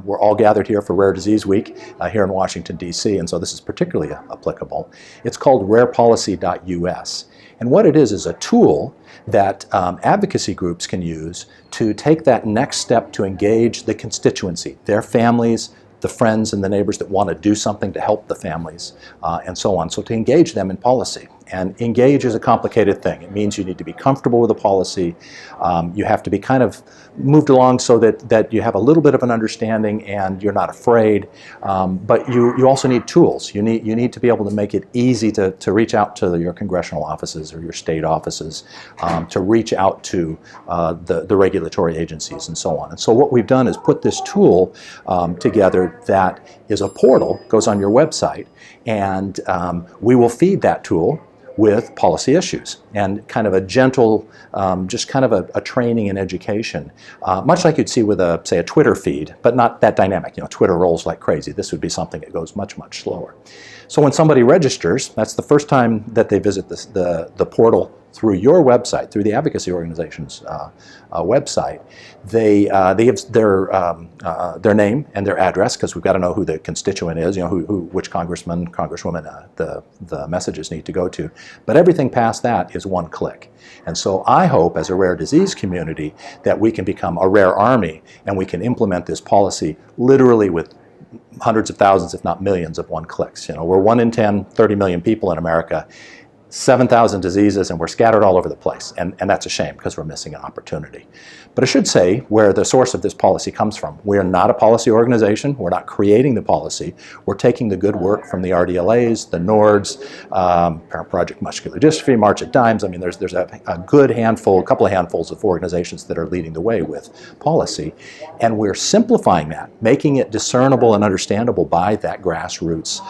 We're all gathered here for Rare Disease Week here in Washington, D.C., and so this is particularly applicable. It's called rarepolicy.us. And what it is a tool that advocacy groups can use to take that next step to engage the constituency, their families, the friends and the neighbors that want to do something to help the families, and so on. So to engage them in policy. And engage is a complicated thing. It means you need to be comfortable with the policy. You have to be kind of moved along so that you have a little bit of an understanding and you're not afraid. But you also need tools. You need to be able to make it easy to reach out to your congressional offices or your state offices, to reach out to the regulatory agencies and so on. And so what we've done is put this tool together that is a portal, goes on your website, and we will feed that tool with policy issues and kind of a gentle, just kind of a training and education, much like you'd see with say a Twitter feed, but not that dynamic. You know, Twitter rolls like crazy. This would be something that goes much, much slower. So when somebody registers, that's the first time that they visit the portal through your website, through the advocacy organization's website. They give their name and their address, because we've got to know who the constituent is, you know, which congressman, congresswoman the messages need to go to. But everything past that is one click. And so I hope, as a rare disease community, that we can become a rare army and we can implement this policy literally with hundreds of thousands, if not millions, of one clicks. You know, we're 1 in 10, 30 million people in America, 7,000 diseases, and we're scattered all over the place. And that's a shame because we're missing an opportunity. But I should say where the source of this policy comes from. We are not a policy organization. We're not creating the policy. We're taking the good work from the RDLAs, the NORDs, Parent Project Muscular Dystrophy, March at Dimes. I mean, there's a good handful, a couple of handfuls of organizations that are leading the way with policy. And we're simplifying that, making it discernible and understandable by that grassroots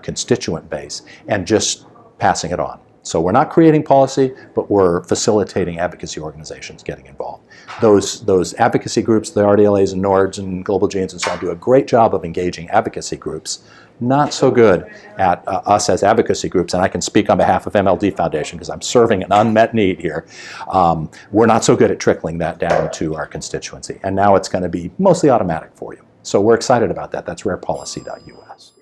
constituent base, and just passing it on. So we're not creating policy, but we're facilitating advocacy organizations getting involved. Those advocacy groups, the RDLAs and NORDs and Global Genes and so on, do a great job of engaging advocacy groups. Not so good at us as advocacy groups, and I can speak on behalf of MLD Foundation because I'm serving an unmet need here. We're not so good at trickling that down to our constituency, and now it's going to be mostly automatic for you. So we're excited about that. That's rarepolicy.us.